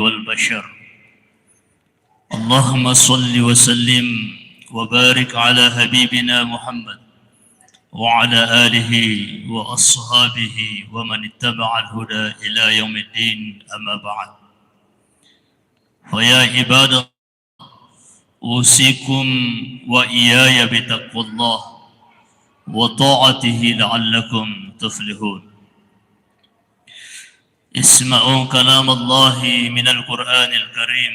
والبشر. اللهم صل وسلم وبارك على حبيبنا محمد وعلى آله وأصحابه ومن اتبع الهدى إلى يوم الدين. أما بعد، فيا عباد الله، أوصيكم وإياي بتقوى الله وطاعته لعلكم تفلحون. اسمعوا كلام الله من القرآن الكريم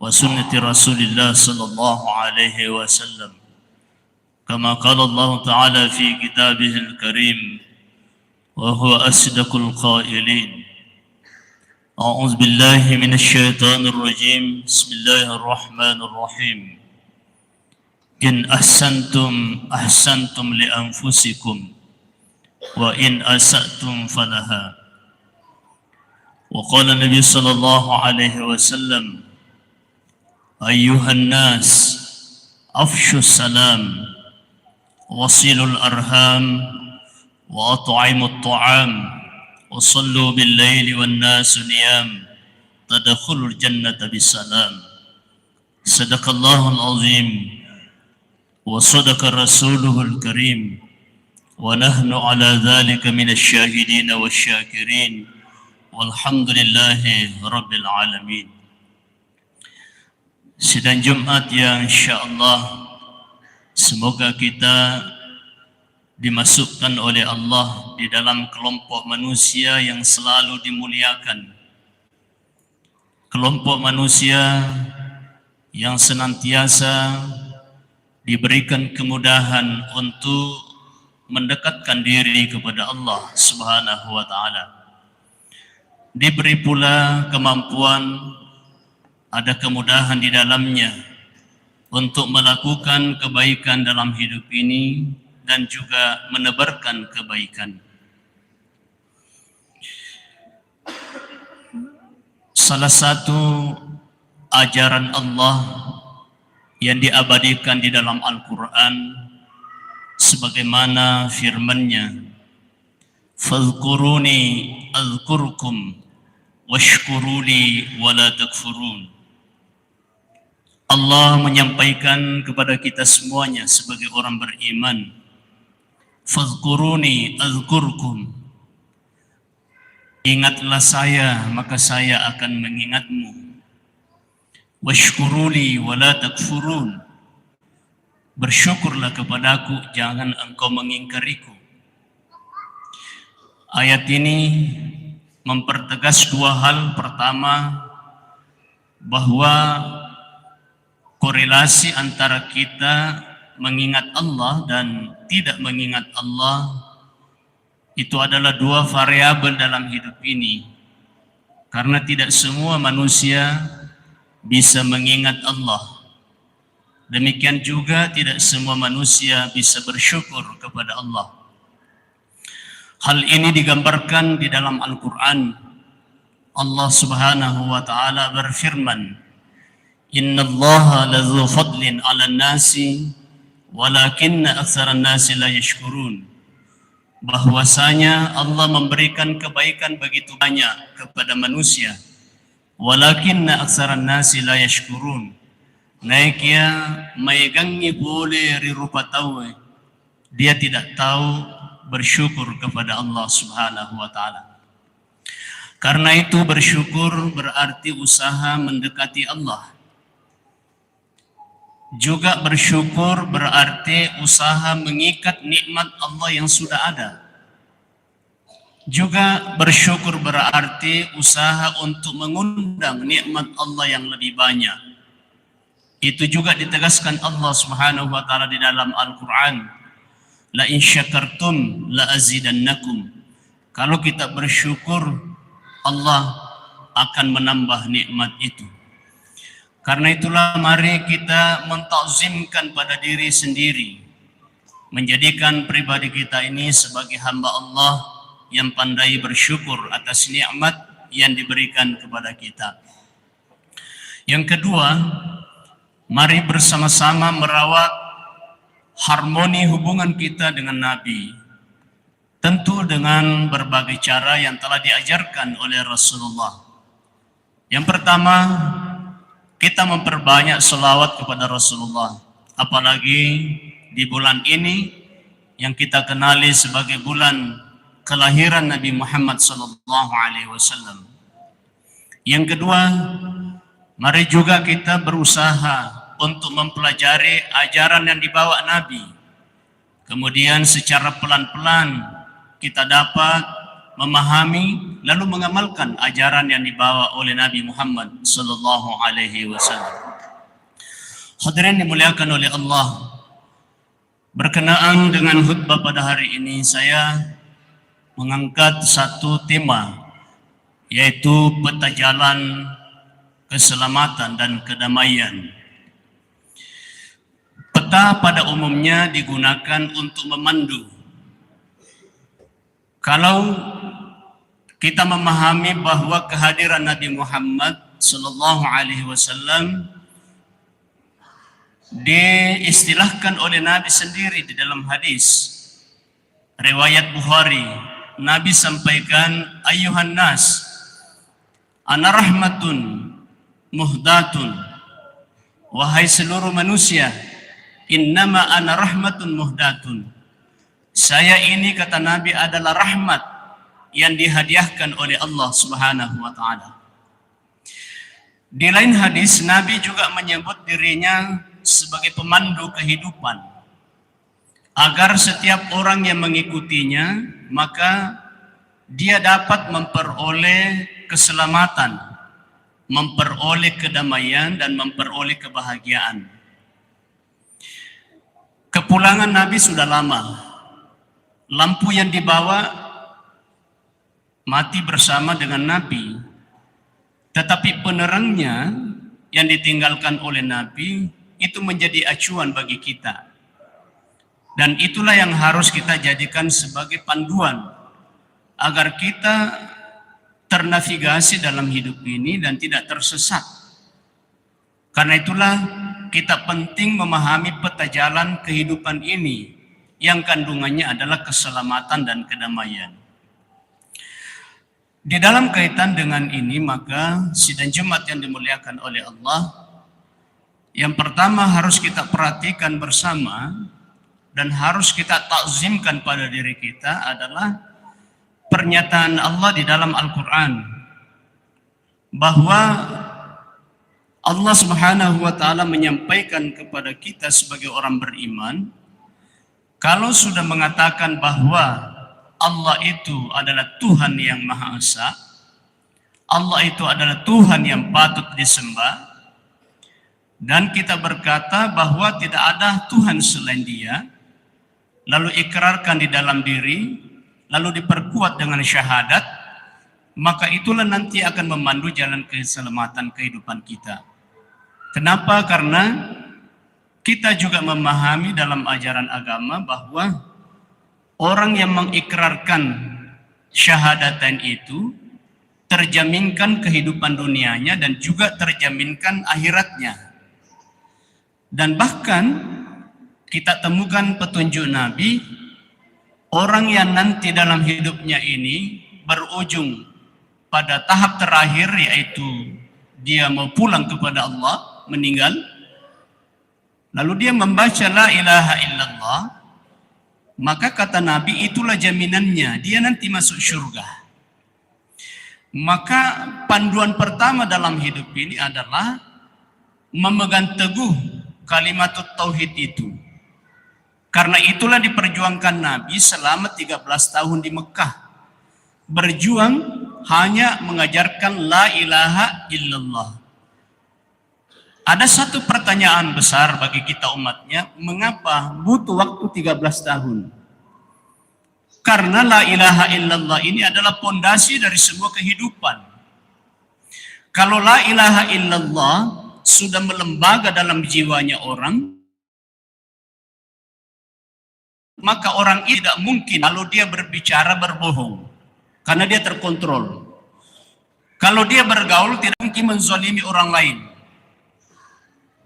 وسنة رسول الله صلى الله عليه وسلم، كما قال الله تعالى في كتابه الكريم وهو أصدق القائلين: أعوذ بالله من الشيطان الرجيم، بسم الله الرحمن الرحيم. إن أحسنتم أحسنتم لأنفسكم وإن أسأتم فلها. وقال النبي صلى الله عليه وسلم: أيها الناس أفشوا السلام وصلوا الأرحام وأطعموا الطعام وصلوا بالليل والناس نيام تدخلوا الجنة بسلام. صدق الله العظيم وصدق رسوله الكريم ونحن على ذلك من الشاهدين والشاكرين والحمد لله رب العالمين. Sidang Jumat yang insyaAllah semoga kita dimasukkan oleh Allah di dalam kelompok manusia yang selalu dimuliakan, kelompok manusia yang senantiasa diberikan kemudahan untuk mendekatkan diri kepada Allah Subhanahu wa Ta'ala. Diberi pula kemampuan, ada kemudahan di dalamnya untuk melakukan kebaikan dalam hidup ini dan juga menebarkan kebaikan. Salah satu ajaran Allah yang diabadikan di dalam Al-Quran sebagaimana firman-Nya, "Fadhkuruni azkurkum washkuruli wala takfurun." Allah menyampaikan kepada kita semuanya sebagai orang beriman, "Fadhkuruni azkurkum." Ingatlah saya, maka saya akan mengingatmu. "Washkuruli wala takfurun." Bersyukurlah kepadaku, jangan engkau mengingkariku. Ayat ini mempertegas dua hal. Pertama, bahwa korelasi antara kita mengingat Allah dan tidak mengingat Allah itu adalah dua variabel dalam hidup ini. Karena tidak semua manusia bisa mengingat Allah. Demikian juga tidak semua manusia bisa bersyukur kepada Allah. Hal ini digambarkan di dalam Al-Quran. Allah Subhanahu wa Ta'ala berfirman, "Innallaha lazu fadlin 'alan nasi walakinna aktsaran nasi la yashkurun." Bahwasanya Allah memberikan kebaikan begitu banyak kepada manusia, walakinna aktsaran nasi la yashkurun. Naiknya maigangi boleh rirupa tahu, dia tidak tahu bersyukur kepada Allah Subhanahu wa Ta'ala. Karena itu bersyukur berarti usaha mendekati Allah. Juga bersyukur berarti usaha mengikat nikmat Allah yang sudah ada. Juga bersyukur berarti usaha untuk mengundang nikmat Allah yang lebih banyak. Itu juga ditegaskan Allah Subhanahu wa Ta'ala di dalam Al-Quran, "La in syakartum la azidannakum." Kalau kita bersyukur, Allah akan menambah nikmat itu. Karena itulah mari kita mentakzimkan pada diri sendiri, menjadikan pribadi kita ini sebagai hamba Allah yang pandai bersyukur atas nikmat yang diberikan kepada kita. Yang kedua, mari bersama-sama merawat harmoni hubungan kita dengan Nabi. Tentu dengan berbagai cara yang telah diajarkan oleh Rasulullah. Yang pertama, kita memperbanyak selawat kepada Rasulullah. Apalagi di bulan ini yang kita kenali sebagai bulan kelahiran Nabi Muhammad SAW. Yang kedua, mari juga kita berusaha untuk mempelajari ajaran yang dibawa Nabi. Kemudian secara pelan-pelan kita dapat memahami lalu mengamalkan ajaran yang dibawa oleh Nabi Muhammad SAW. Hadirin dimuliakan oleh Allah. Berkenaan dengan khutbah pada hari ini, saya mengangkat satu tema, yaitu peta jalan keselamatan dan kedamaian. Peta pada umumnya digunakan untuk memandu. Kalau kita memahami bahwa kehadiran Nabi Muhammad SAW diistilahkan oleh Nabi sendiri di dalam hadis riwayat Bukhari, Nabi sampaikan, ayuhan nas, ana rahmatun muhdatun, wahai seluruh manusia, innama ana rahmatun muhdatun, saya ini, kata Nabi, adalah rahmat yang dihadiahkan oleh Allah Subhanahu wa ta'ala. Di lain hadis, Nabi juga menyebut dirinya sebagai pemandu kehidupan, agar setiap orang yang mengikutinya maka dia dapat memperoleh keselamatan, memperoleh kedamaian, dan memperoleh kebahagiaan. Kepulangan Nabi sudah lama. Lampu yang dibawa mati bersama dengan Nabi, tetapi penerangnya yang ditinggalkan oleh Nabi itu menjadi acuan bagi kita. Dan itulah yang harus kita jadikan sebagai panduan agar kita ternavigasi dalam hidup ini dan tidak tersesat. Karena itulah kita penting memahami peta jalan kehidupan ini yang kandungannya adalah keselamatan dan kedamaian. Di dalam kaitan dengan ini, maka sidang Jumat yang dimuliakan oleh Allah, yang pertama harus kita perhatikan bersama dan harus kita takzimkan pada diri kita adalah pernyataan Allah di dalam Al-Quran bahwa Allah Subhanahu wa ta'ala menyampaikan kepada kita sebagai orang beriman, kalau sudah mengatakan bahwa Allah itu adalah Tuhan yang Maha Esa, Allah itu adalah Tuhan yang patut disembah, dan kita berkata bahwa tidak ada Tuhan selain Dia, lalu ikrarkan di dalam diri, lalu diperkuat dengan syahadat, maka itulah nanti akan memandu jalan keselamatan kehidupan kita. Kenapa? Karena kita juga memahami dalam ajaran agama bahwa orang yang mengikrarkan syahadatain itu terjaminkan kehidupan dunianya dan juga terjaminkan akhiratnya. Dan bahkan kita temukan petunjuk Nabi, orang yang nanti dalam hidupnya ini berujung pada tahap terakhir, yaitu dia mau pulang kepada Allah, meninggal, lalu dia membaca la ilaha illallah, maka kata Nabi itulah jaminannya, dia nanti masuk surga. Maka panduan pertama dalam hidup ini adalah memegang teguh kalimat tauhid itu. Karena itulah diperjuangkan Nabi selama 13 tahun di Mekah. Berjuang hanya mengajarkan la ilaha illallah. Ada satu pertanyaan besar bagi kita umatnya, mengapa butuh waktu 13 tahun? Karena la ilaha illallah ini adalah pondasi dari semua kehidupan. Kalau la ilaha illallah sudah melembaga dalam jiwanya orang, maka orang ini tidak mungkin kalau dia berbicara berbohong, karena dia terkontrol. Kalau dia bergaul tidak mungkin menzalimi orang lain.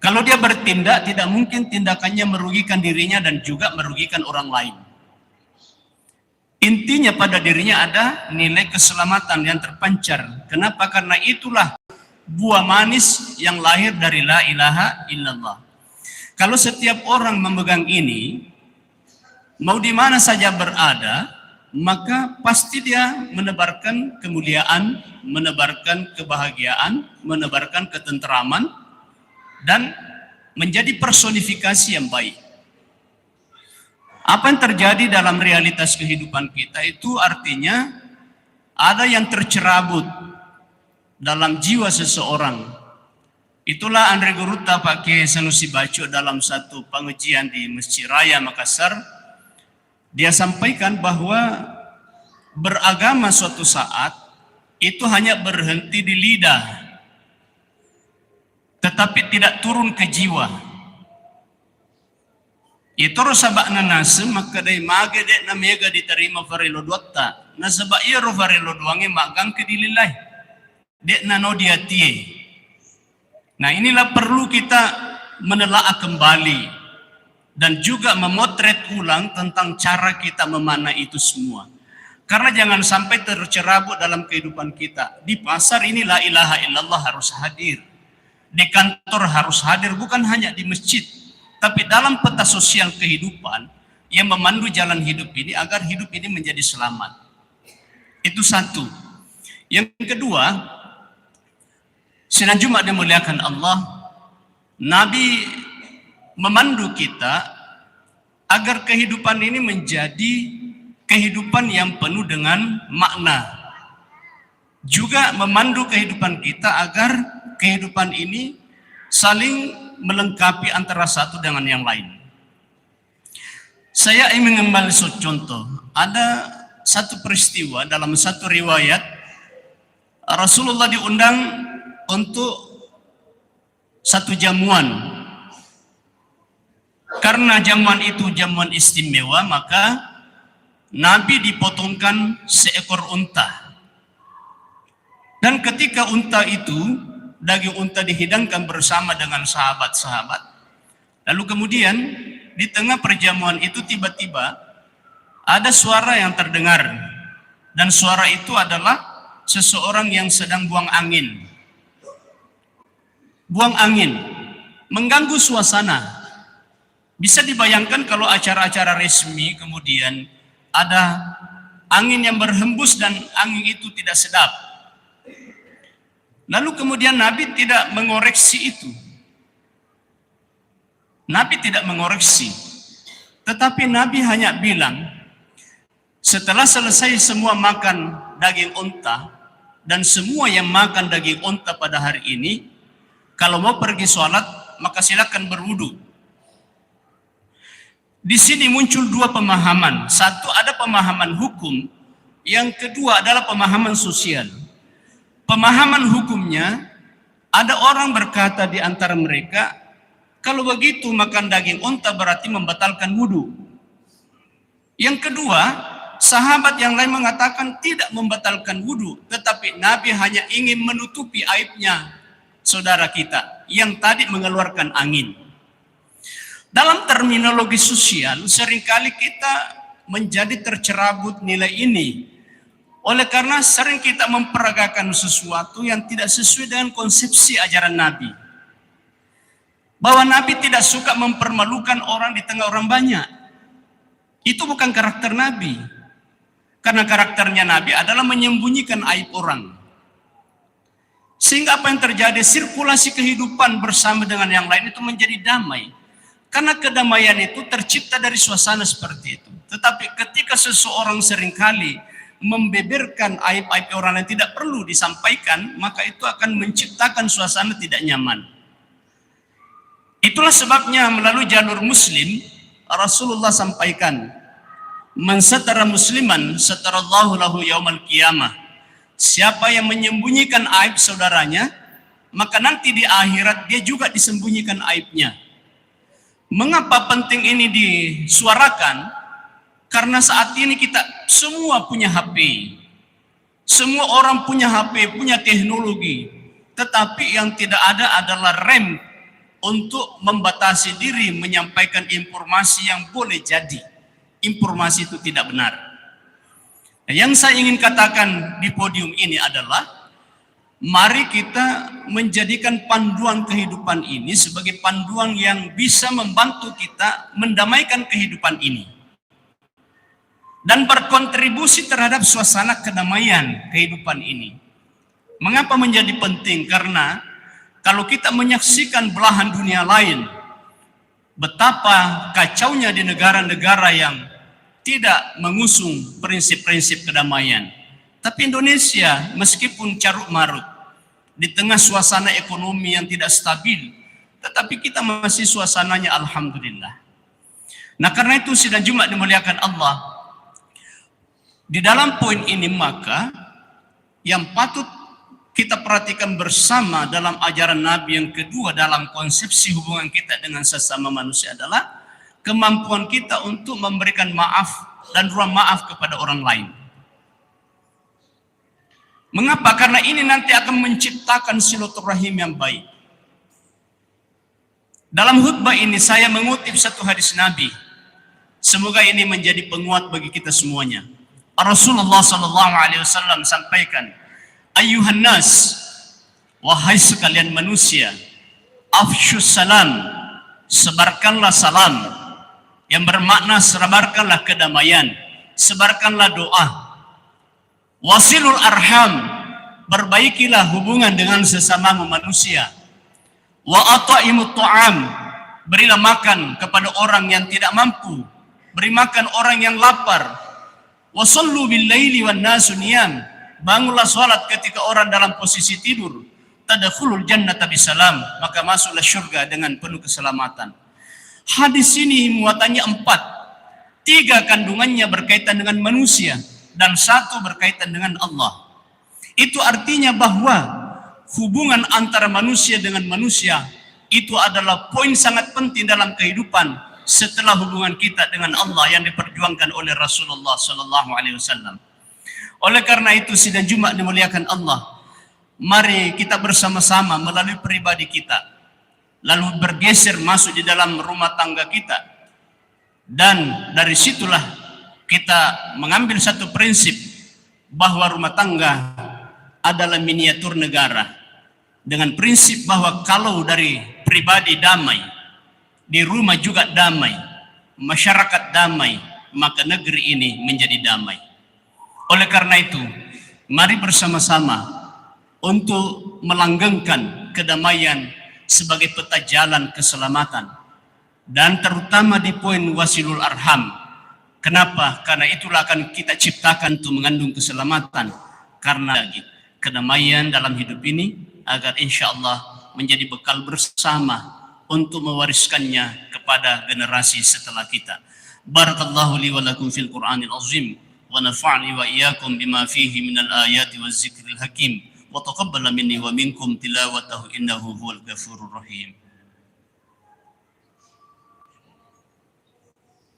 Kalau dia bertindak tidak mungkin tindakannya merugikan dirinya dan juga merugikan orang lain. Intinya pada dirinya ada nilai keselamatan yang terpancar. Kenapa? Karena itulah buah manis yang lahir dari la ilaha illallah. Kalau setiap orang memegang ini, mau di mana saja berada, maka pasti dia menebarkan kemuliaan, menebarkan kebahagiaan, menebarkan ketenteraman, dan menjadi personifikasi yang baik. Apa yang terjadi dalam realitas kehidupan kita itu artinya ada yang tercerabut dalam jiwa seseorang. Itulah Andre Guruta Pak Kiai Sanusi Baco dalam satu pengajian di Masjid Raya Makassar. Dia sampaikan bahwa beragama suatu saat itu hanya berhenti di lidah, tetapi tidak turun ke jiwa. Itu sabakna nase maka dai mage dek na mega diterima farelo dotta. Na sabak iya ro farelo doange magang ke dililai. Dek na no dia tie. Nah, inilah perlu kita menelaah kembali dan juga memotret ulang tentang cara kita memanah itu semua. Karena jangan sampai tercerabut dalam kehidupan kita. Di pasar ini la ilaha illallah harus hadir. Di kantor harus hadir, bukan hanya di masjid, tapi dalam peta sosial kehidupan yang memandu jalan hidup ini agar hidup ini menjadi selamat. Itu satu. Yang kedua, Sidang Jumat dimuliakan Allah, Nabi memandu kita agar kehidupan ini menjadi kehidupan yang penuh dengan makna. Juga memandu kehidupan kita agar kehidupan ini saling melengkapi antara satu dengan yang lain. Saya ingin mengambil satu contoh. Ada satu peristiwa dalam satu riwayat, Rasulullah diundang untuk satu jamuan. Karena jamuan itu jamuan istimewa, maka Nabi dipotongkan seekor unta. Dan ketika unta itu, daging unta dihidangkan bersama dengan sahabat-sahabat. Lalu kemudian di tengah perjamuan itu tiba-tiba ada suara yang terdengar. Dan suara itu adalah seseorang yang sedang buang angin. Buang angin, mengganggu suasana. Bisa dibayangkan kalau acara-acara resmi kemudian ada angin yang berhembus dan angin itu tidak sedap. Lalu kemudian Nabi tidak mengoreksi itu. Nabi tidak mengoreksi. Tetapi Nabi hanya bilang, setelah selesai semua makan daging unta, dan semua yang makan daging unta pada hari ini, kalau mau pergi sholat, maka silakan berwudu. Di sini muncul dua pemahaman. Satu, ada pemahaman hukum. Yang kedua adalah pemahaman sosial. Pemahaman hukumnya, ada orang berkata di antara mereka, kalau begitu makan daging unta berarti membatalkan wudu. Yang kedua, sahabat yang lain mengatakan tidak membatalkan wudu, tetapi Nabi hanya ingin menutupi aibnya saudara kita yang tadi mengeluarkan angin. Dalam terminologi sosial, seringkali kita menjadi tercerabut nilai ini. Oleh karena sering kita memperagakan sesuatu yang tidak sesuai dengan konsepsi ajaran Nabi. Bahwa Nabi tidak suka mempermalukan orang di tengah orang banyak. Itu bukan karakter Nabi. Karena karakternya Nabi adalah menyembunyikan aib orang. Sehingga apa yang terjadi, sirkulasi kehidupan bersama dengan yang lain itu menjadi damai. Karena kedamaian itu tercipta dari suasana seperti itu. Tetapi ketika seseorang seringkali membeberkan aib-aib orang yang tidak perlu disampaikan, maka itu akan menciptakan suasana tidak nyaman. Itulah sebabnya melalui jalur Muslim, Rasulullah sampaikan, "Man satara musliman satarallahu lahu yaumal qiyamah." Siapa yang menyembunyikan aib saudaranya, maka nanti di akhirat dia juga disembunyikan aibnya. Mengapa penting ini disuarakan? Karena saat ini kita semua punya HP. Semua orang punya HP, punya teknologi. Tetapi yang tidak ada adalah rem untuk membatasi diri menyampaikan informasi yang boleh jadi informasi itu tidak benar. Yang saya ingin katakan di podium ini adalah Mari kita menjadikan panduan kehidupan ini sebagai panduan yang bisa membantu kita mendamaikan kehidupan ini dan berkontribusi terhadap suasana kedamaian kehidupan ini. Mengapa menjadi penting? Karena kalau kita menyaksikan belahan dunia lain, betapa kacaunya di negara-negara yang tidak mengusung prinsip-prinsip kedamaian. Tapi Indonesia meskipun carut marut di tengah suasana ekonomi yang tidak stabil, tetapi kita masih suasananya alhamdulillah. Nah, karena itu sidang Jumat dimuliakan Allah, di dalam poin ini maka yang patut kita perhatikan bersama dalam ajaran Nabi yang kedua dalam konsepsi hubungan kita dengan sesama manusia adalah kemampuan kita untuk memberikan maaf dan ruang maaf kepada orang lain. Mengapa? Karena ini nanti akan menciptakan silaturahim yang baik. Dalam khutbah ini saya mengutip satu hadis Nabi. Semoga ini menjadi penguat bagi kita semuanya. Rasulullah SAW sampaikan, "Ayyuhan nas, wahai sekalian manusia, afsyus salam, sebarkanlah salam, yang bermakna sebarkanlah kedamaian, sebarkanlah doa. Wasilul arham, perbaikilah hubungan dengan sesama manusia. Wa at'imut ta'am, berilah makan kepada orang yang tidak mampu, beri makan orang yang lapar. Wa sallu bil laili wan nasu niyam, bangunlah salat ketika orang dalam posisi tidur. Tadkhulul jannata bisalam, maka masuklah syurga dengan penuh keselamatan." Hadis ini muatannya 4. 3 kandungannya berkaitan dengan manusia dan 1 berkaitan dengan Allah. Itu artinya bahwa hubungan antara manusia dengan manusia itu adalah poin sangat penting dalam kehidupan setelah hubungan kita dengan Allah yang diperjuangkan oleh Rasulullah SAW. Oleh karena itu sidang Jumat dimuliakan Allah, mari kita bersama-sama melalui pribadi kita, lalu bergeser masuk di dalam rumah tangga kita, dan dari situlah kita mengambil satu prinsip bahwa rumah tangga adalah miniatur negara, dengan prinsip bahwa kalau dari pribadi damai, di rumah juga damai, masyarakat damai, maka negeri ini menjadi damai. Oleh karena itu, mari bersama-sama untuk melanggengkan kedamaian sebagai peta jalan keselamatan, dan terutama di poin wasilul arham. Kenapa? Karena itulah akan kita ciptakan untuk mengandung keselamatan, karena kedamaian dalam hidup ini agar insya Allah menjadi bekal bersama untuk mewariskannya kepada generasi setelah kita. Barakallahu li wa lakum fil Qur'anil azim, wa nafa'ni wa iyyakum bima fihi minal ayati waz zikril hakim, wa taqabbala minni wa minkum tilawatahu innahu huwal ghafurur rahim.